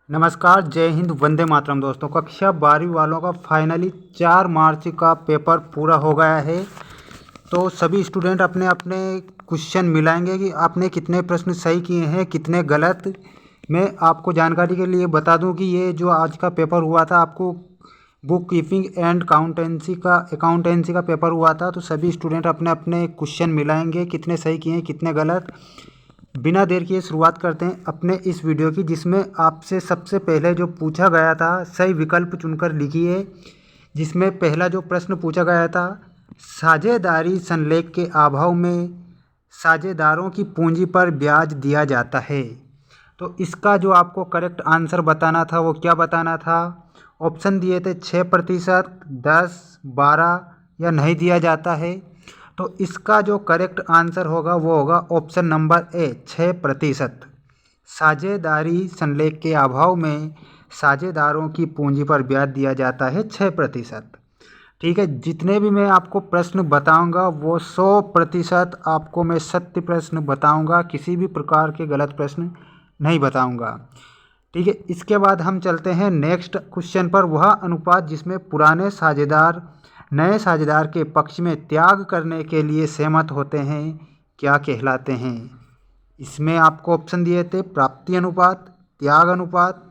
नमस्कार, जय हिंद, वंदे मातरम। दोस्तों, कक्षा 12वीं वालों का फाइनली 4 मार्च का पेपर पूरा हो गया है। तो सभी स्टूडेंट अपने अपने क्वेश्चन मिलाएंगे कि आपने कितने प्रश्न सही किए हैं, कितने गलत। मैं आपको जानकारी के लिए बता दूं कि ये जो आज का पेपर हुआ था, आपको बुक कीपिंग एंड अकाउंटेंसी का पेपर हुआ था। तो सभी स्टूडेंट अपने अपने क्वेश्चन मिलाएंगे, कितने सही किए हैं, कितने गलत। बिना देर किए शुरुआत करते हैं अपने इस वीडियो की, जिसमें आपसे सबसे पहले जो पूछा गया था, सही विकल्प चुनकर लिखिए। जिसमें पहला जो प्रश्न पूछा गया था, साझेदारी संलेख के अभाव में साझेदारों की पूंजी पर ब्याज दिया जाता है। तो इसका जो आपको करेक्ट आंसर बताना था वो क्या बताना था। ऑप्शन दिए थे 6%, 10, 12 या नहीं दिया जाता है। तो इसका जो करेक्ट आंसर होगा वो होगा ऑप्शन नंबर ए, 6%। साझेदारी संलेख के अभाव में साझेदारों की पूंजी पर ब्याज दिया जाता है 6%। ठीक है, जितने भी मैं आपको प्रश्न बताऊंगा वो 100% आपको मैं सत्य प्रश्न बताऊंगा, किसी भी प्रकार के गलत प्रश्न नहीं बताऊंगा। ठीक है, इसके बाद हम चलते हैं नेक्स्ट क्वेश्चन पर। वह अनुपात जिसमें पुराने साझेदार नए साझेदार के पक्ष में त्याग करने के लिए सहमत होते हैं क्या कहलाते हैं। इसमें आपको ऑप्शन दिए थे प्राप्ति अनुपात, त्याग अनुपात,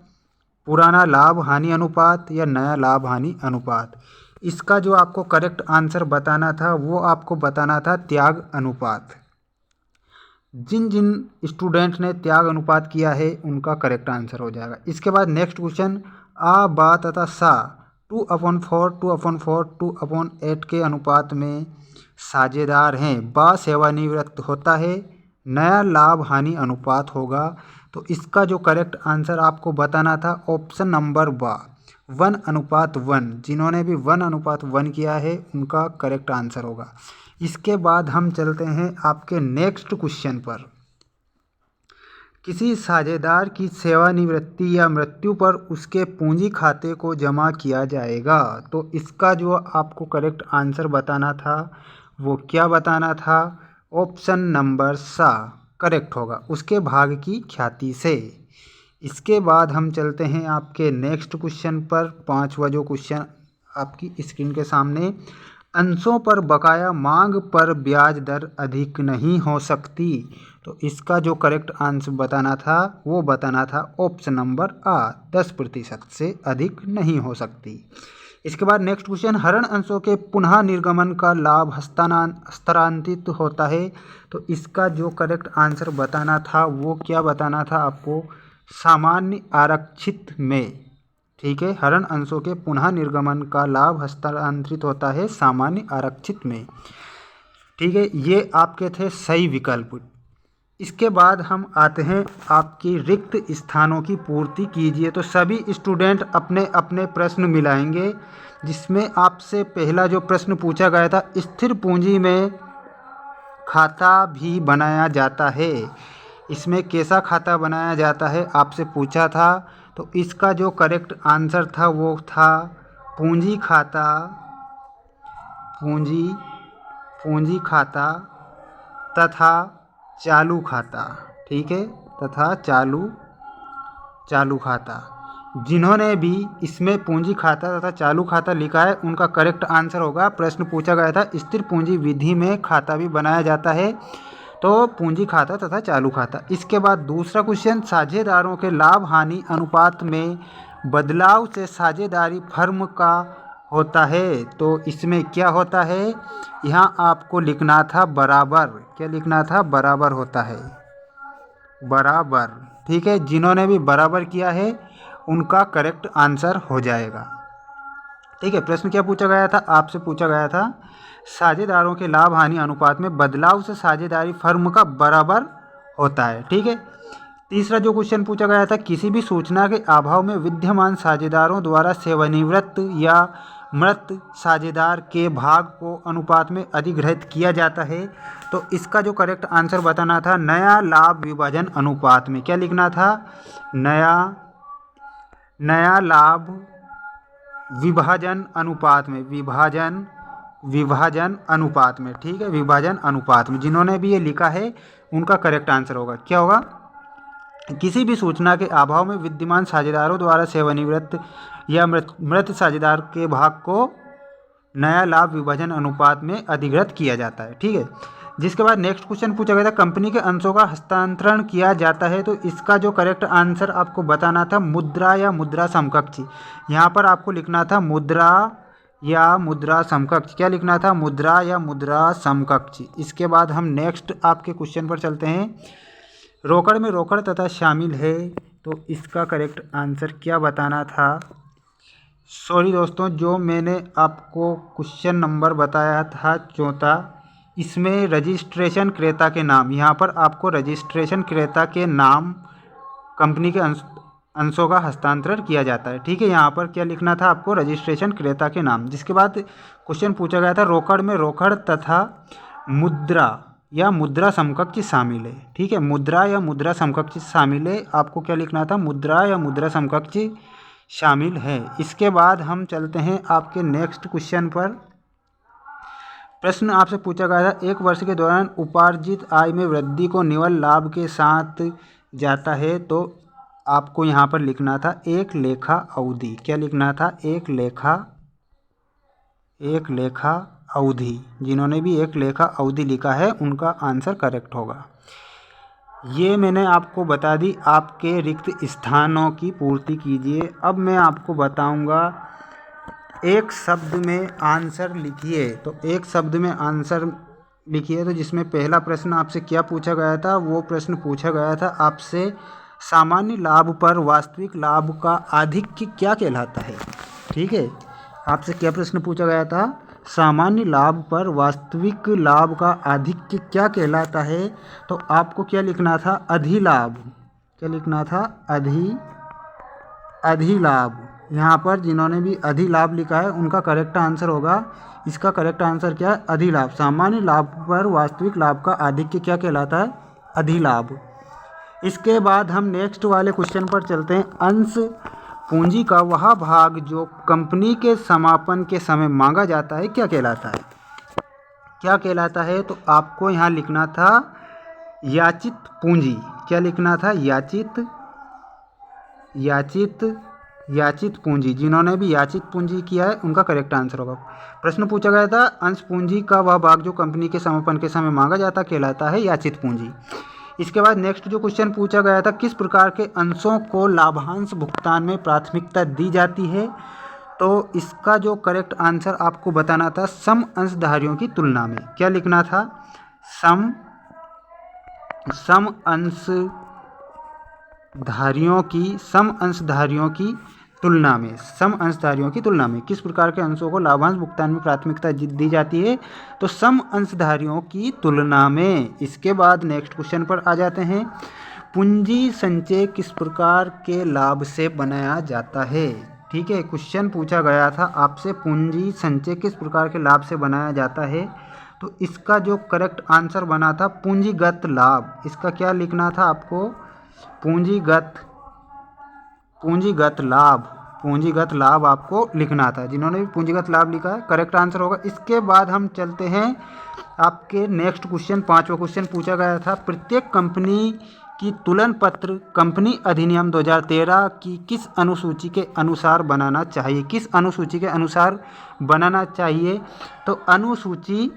पुराना लाभ हानि अनुपात या नया लाभ हानि अनुपात। इसका जो आपको करेक्ट आंसर बताना था वो आपको बताना था त्याग अनुपात। जिन जिन स्टूडेंट ने त्याग अनुपात किया है उनका करेक्ट आंसर हो जाएगा। इसके बाद नेक्स्ट क्वेश्चन, आ, बा तथा सा 2/4, 2/4, 2/8 के अनुपात में साझेदार हैं। बा सेवानिवृत्त होता है, नया लाभ हानि अनुपात होगा। तो इसका जो करेक्ट आंसर आपको बताना था ऑप्शन नंबर बा, 1:1। जिन्होंने भी 1:1 किया है उनका करेक्ट आंसर होगा। इसके बाद हम चलते हैं आपके नेक्स्ट क्वेश्चन पर। किसी साझेदार की सेवानिवृत्ति या मृत्यु पर उसके पूंजी खाते को जमा किया जाएगा। तो इसका जो आपको करेक्ट आंसर बताना था वो क्या बताना था। ऑप्शन नंबर सा करेक्ट होगा, उसके भाग की ख्याति से। इसके बाद हम चलते हैं आपके नेक्स्ट क्वेश्चन पर। 5वां जो क्वेश्चन आपकी स्क्रीन के सामने, अंशों पर बकाया मांग पर ब्याज दर अधिक नहीं हो सकती। तो इसका जो करेक्ट आंसर बताना था वो बताना था ऑप्शन नंबर आ, 10% से अधिक नहीं हो सकती। इसके बाद नेक्स्ट क्वेश्चन, हरण अंशों के पुनः निर्गमन का लाभ हस्तांतरित होता है। तो इसका जो करेक्ट आंसर बताना था वो क्या बताना था आपको, सामान्य आरक्षित में। ठीक है, हरण अंशों के पुनः निर्गमन का लाभ हस्तांतरित होता है सामान्य आरक्षित में। ठीक है, ये आपके थे सही विकल्प। इसके बाद हम आते हैं आपकी रिक्त स्थानों की पूर्ति कीजिए। तो सभी स्टूडेंट अपने अपने प्रश्न मिलाएंगे। जिसमें आपसे पहला जो प्रश्न पूछा गया था, स्थिर पूंजी में खाता भी बनाया जाता है, इसमें कैसा खाता बनाया जाता है आपसे पूछा था। तो इसका जो करेक्ट आंसर था वो था पूंजी खाता, पूंजी खाता तथा चालू खाता। ठीक है, तथा चालू खाता। जिन्होंने भी इसमें पूंजी खाता तथा चालू खाता लिखा है उनका करेक्ट आंसर होगा। प्रश्न पूछा गया था स्थिर पूंजी विधि में खाता भी बनाया जाता है, तो पूंजी खाता तथा चालू खाता। इसके बाद दूसरा क्वेश्चन, साझेदारों के लाभ हानि अनुपात में बदलाव से साझेदारी फर्म का होता है। तो इसमें क्या होता है, यहाँ आपको लिखना था बराबर। क्या लिखना था, बराबर होता है, बराबर। ठीक है, जिन्होंने भी बराबर किया है उनका करेक्ट आंसर हो जाएगा। ठीक है, प्रश्न क्या पूछा गया था, आपसे पूछा गया था साझेदारों के लाभ हानि अनुपात में बदलाव से साझेदारी फर्म का बराबर होता है। ठीक है, तीसरा जो क्वेश्चन पूछा गया था, किसी भी सूचना के अभाव में विद्यमान साझेदारों द्वारा सेवानिवृत्त या मृत साझेदार के भाग को अनुपात में अधिग्रहित किया जाता है। तो इसका जो करेक्ट आंसर बताना था नया लाभ विभाजन अनुपात में। क्या लिखना था, नया लाभ विभाजन अनुपात में, विभाजन अनुपात में। ठीक है, विभाजन अनुपात में। जिन्होंने भी ये लिखा है उनका करेक्ट आंसर होगा, क्या होगा, किसी भी सूचना के अभाव में विद्यमान साझेदारों द्वारा सेवानिवृत्त या मृत साझेदार के भाग को नया लाभ विभाजन अनुपात में अधिग्रहित किया जाता है। ठीक है। जिसके बाद नेक्स्ट क्वेश्चन पूछा गया था, कंपनी के अंशों का हस्तांतरण किया जाता है, तो इसका जो करेक्ट आंसर आपको बताना था मुद्रा या मुद्रा समकक्ष। यहाँ पर आपको लिखना था मुद्रा या मुद्रा समकक्ष। क्या लिखना था? मुद्रा या मुद्रा समकक्ष। इसके बाद हम नेक्स्ट आपके क्वेश्चन पर चलते हैं। रोकड़ में रोकड़ तथा शामिल है, तो इसका करेक्ट आंसर क्या बताना था? सॉरी दोस्तों, जो मैंने आपको क्वेश्चन नंबर बताया था 4, इसमें रजिस्ट्रेशन क्रेता के नाम, यहाँ पर आपको रजिस्ट्रेशन क्रेता के नाम कंपनी के अंशों का हस्तांतरण किया जाता है। ठीक है। यहाँ पर क्या लिखना था आपको? रजिस्ट्रेशन क्रेता के नाम। जिसके बाद क्वेश्चन पूछा गया था, रोकड़ में रोकड़ तथा मुद्रा या मुद्रा समकक्ष शामिल है। ठीक है। मुद्रा या मुद्रा समकक्ष शामिल है, आपको क्या लिखना था? मुद्रा या मुद्रा समकक्ष शामिल है। इसके बाद हम चलते हैं आपके नेक्स्ट क्वेश्चन पर। प्रश्न आपसे पूछा गया था, एक वर्ष के दौरान उपार्जित आय में वृद्धि को निव्वल लाभ के साथ जाता है, तो आपको यहाँ पर लिखना था एक लेखा अवधि। क्या लिखना था? एक लेखा अवधि। जिन्होंने भी एक लेखा अवधि लिखा है उनका आंसर करेक्ट होगा। ये मैंने आपको बता दी। आपके रिक्त स्थानों की पूर्ति कीजिए। अब मैं आपको बताऊंगा, एक शब्द में आंसर लिखिए। तो एक शब्द में आंसर लिखिए, तो जिसमें पहला प्रश्न आपसे क्या पूछा गया था? वो प्रश्न पूछा गया था आपसे, सामान्य लाभ पर वास्तविक लाभ का आधिक्य क्या कहलाता है? ठीक है। आपसे क्या प्रश्न पूछा गया था? सामान्य लाभ पर वास्तविक लाभ का आधिक्य क्या कहलाता है? तो आपको क्या लिखना था? अधिलाभ। क्या लिखना था? अधिलाभ। यहाँ पर जिन्होंने भी अधिलाभ लिखा है उनका करेक्ट आंसर होगा, इसका करेक्ट आंसर क्या है? अधिलाभ। सामान्य लाभ पर वास्तविक लाभ का आधिक्य क्या कहलाता है? अधिलाभ। इसके बाद हम नेक्स्ट वाले क्वेश्चन पर चलते हैं। अंश पूंजी का वह भाग जो कंपनी के समापन के समय मांगा जाता है क्या कहलाता है? क्या कहलाता है? तो आपको यहाँ लिखना था याचित पूंजी। क्या लिखना था? याचित पूंजी। जिन्होंने भी याचित पूंजी किया है उनका करेक्ट आंसर होगा। प्रश्न पूछा गया था, अंश पूंजी का वह भाग जो कंपनी के समापन के समय मांगा जाता कहलाता है याचित पूंजी। इसके बाद नेक्स्ट जो क्वेश्चन पूछा गया था, किस प्रकार के अंशों को लाभांश भुगतान में प्राथमिकता दी जाती है? तो इसका जो करेक्ट आंसर आपको बताना था, सम अंशधारियों की तुलना में। क्या लिखना था? सम अंशधारियों की तुलना में। सम अंशधारियों की तुलना में किस प्रकार के अंशों को लाभांश भुगतान में प्राथमिकता दी जाती है? तो सम अंशधारियों की तुलना में। इसके बाद नेक्स्ट क्वेश्चन पर आ जाते हैं। पूंजी संचय किस प्रकार के लाभ से बनाया जाता है? ठीक है। क्वेश्चन पूछा गया था आपसे, पूंजी संचय किस प्रकार के लाभ से बनाया जाता है? तो इसका जो करेक्ट आंसर बना था पूंजीगत लाभ। इसका क्या लिखना था आपको? पूंजीगत लाभ आपको लिखना था। जिन्होंने भी पूंजीगत लाभ लिखा है करेक्ट आंसर होगा। इसके बाद हम चलते हैं आपके नेक्स्ट क्वेश्चन। 5वां क्वेश्चन पूछा गया था, प्रत्येक कंपनी की तुलन पत्र कंपनी अधिनियम 2013 की किस अनुसूची के अनुसार बनाना चाहिए? किस अनुसूची के अनुसार बनाना चाहिए? तो अनुसूची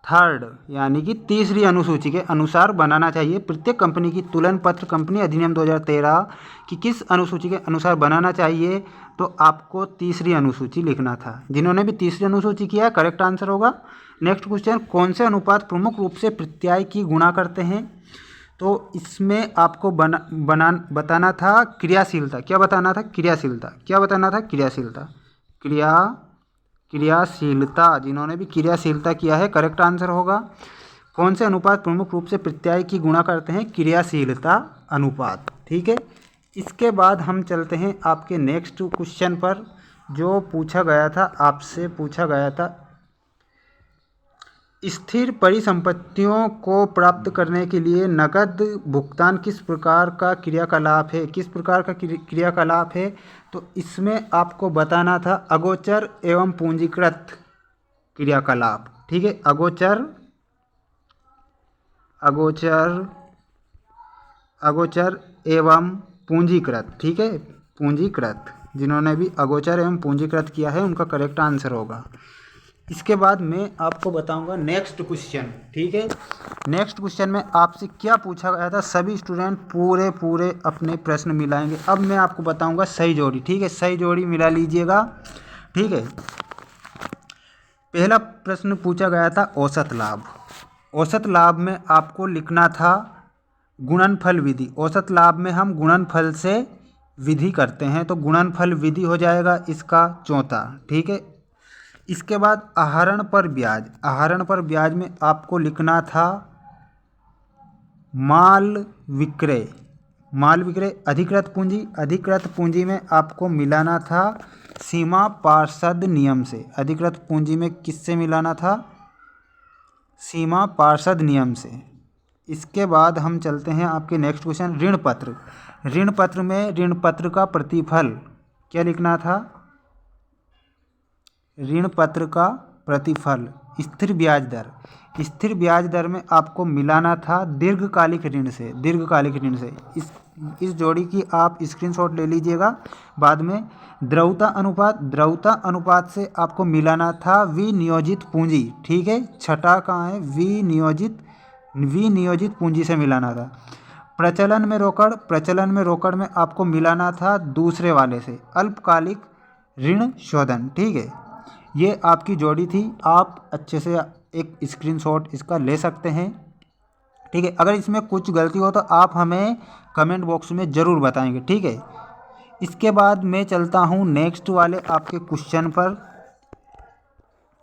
3rd यानी कि तीसरी अनुसूची के अनुसार बनाना चाहिए। प्रत्येक कंपनी की तुलन पत्र कंपनी अधिनियम 2013 की किस अनुसूची के अनुसार बनाना चाहिए? तो आपको तीसरी अनुसूची लिखना था। जिन्होंने भी तीसरी अनुसूची किया है करेक्ट आंसर होगा। नेक्स्ट क्वेश्चन, कौन से अनुपात प्रमुख रूप से प्रत्यय की गुणा करते हैं? तो इसमें आपको बताना था क्रियाशीलता। क्या बताना था? क्रियाशीलता। क्या बताना था? क्रियाशीलता। जिन्होंने भी क्रियाशीलता किया है करेक्ट आंसर होगा। कौन से अनुपात प्रमुख रूप से प्रत्यय की गुणा करते हैं? क्रियाशीलता अनुपात। ठीक है। इसके बाद हम चलते हैं आपके नेक्स्ट क्वेश्चन पर, जो पूछा गया था आपसे, पूछा गया था स्थिर परिसंपत्तियों को प्राप्त करने के लिए नकद भुगतान किस प्रकार का क्रियाकलाप है? किस प्रकार का क्रियाकलाप है? तो इसमें आपको बताना था अगोचर एवं पूंजीकृत क्रियाकलाप। ठीक है। अगोचर एवं पूंजीकृत, ठीक है, पूंजीकृत, जिन्होंने भी अगोचर एवं पूंजीकृत किया है उनका करेक्ट आंसर होगा। इसके बाद मैं आपको बताऊंगा नेक्स्ट क्वेश्चन, ठीक है। नेक्स्ट क्वेश्चन में आपसे क्या पूछा गया था, सभी स्टूडेंट पूरे अपने प्रश्न मिलाएंगे। अब मैं आपको बताऊंगा सही जोड़ी, ठीक है, सही जोड़ी मिला लीजिएगा, ठीक है। पहला प्रश्न पूछा गया था औसत लाभ। औसत लाभ में आपको लिखना था गुणनफल विधि। औसत लाभ में हम गुणनफल से विधि करते हैं, तो गुणनफल विधि हो जाएगा इसका चौथा, ठीक है। इसके बाद आहरण पर ब्याज। आहरण पर ब्याज में आपको लिखना था माल विक्रय। माल विक्रय अधिकृत पूंजी। अधिकृत पूंजी में आपको मिलाना था सीमा पार्षद नियम से। अधिकृत पूंजी में किससे मिलाना था? सीमा पार्षद नियम से। इसके बाद हम चलते हैं आपके नेक्स्ट क्वेश्चन ऋण पत्र। ऋण पत्र में ऋण पत्र का प्रतिफल क्या लिखना था? ऋण पत्र का प्रतिफल स्थिर ब्याज दर। स्थिर ब्याज दर में आपको मिलाना था दीर्घकालिक ऋण से। दीर्घकालिक ऋण से इस जोड़ी की आप स्क्रीनशॉट ले लीजिएगा बाद में। द्रव्यता अनुपात। द्रव्यता अनुपात से आपको मिलाना था विनियोजित पूंजी, ठीक है। छठा कहाँ है? विनियोजित पूंजी से मिलाना था। प्रचलन में रोकड़। प्रचलन में रोकड़ में आपको मिलाना था दूसरे वाले से अल्पकालिक ऋण शोधन, ठीक है। ये आपकी जोड़ी थी। आप अच्छे से एक स्क्रीनशॉट इसका ले सकते हैं, ठीक है। अगर इसमें कुछ गलती हो तो आप हमें कमेंट बॉक्स में ज़रूर बताएंगे, ठीक है। इसके बाद मैं चलता हूँ नेक्स्ट वाले आपके क्वेश्चन पर।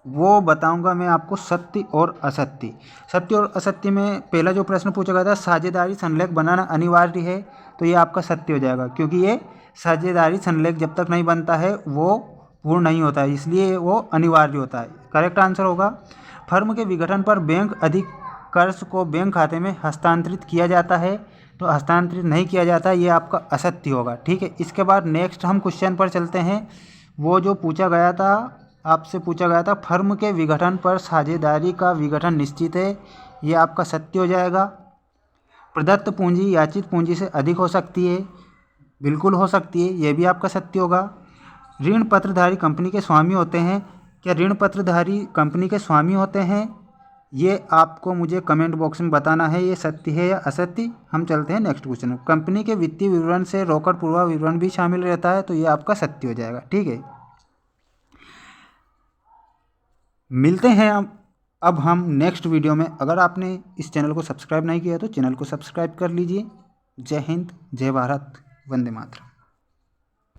वो बताऊंगा मैं आपको सत्य और असत्य। सत्य और असत्य में पहला जो प्रश्न पूछा गया था साझेदारी संलेख बनाना अनिवार्य है, तो ये आपका सत्य हो जाएगा, क्योंकि ये साझेदारी संलेख जब तक नहीं बनता है वो पूर्ण नहीं होता है, इसलिए वो अनिवार्य होता है। करेक्ट आंसर होगा फर्म के विघटन पर बैंक अधिकर्ष को बैंक खाते में हस्तांतरित किया जाता है, तो हस्तांतरित नहीं किया जाता, ये आपका असत्य होगा, ठीक है। इसके बाद नेक्स्ट हम क्वेश्चन पर चलते हैं। वो जो पूछा गया था, आपसे पूछा गया था फर्म के विघटन पर साझेदारी का विघटन निश्चित है, ये आपका सत्य हो जाएगा। प्रदत्त पूंजी याचित पूंजी से अधिक हो सकती है, बिल्कुल हो सकती है, ये भी आपका सत्य होगा। ऋण पत्रधारी कंपनी के स्वामी होते हैं। क्या ऋण पत्रधारी कंपनी के स्वामी होते हैं? ये आपको मुझे कमेंट बॉक्स में बताना है, ये सत्य है या असत्य। हम चलते हैं नेक्स्ट क्वेश्चन। कंपनी के वित्तीय विवरण से रोकड़ पूर्व विवरण भी शामिल रहता है, तो ये आपका सत्य हो जाएगा, ठीक है। मिलते हैं अब हम नेक्स्ट वीडियो में। अगर आपने इस चैनल को सब्सक्राइब नहीं किया तो चैनल को सब्सक्राइब कर लीजिए। जय हिंद, जय भारत, वंदे मातरम।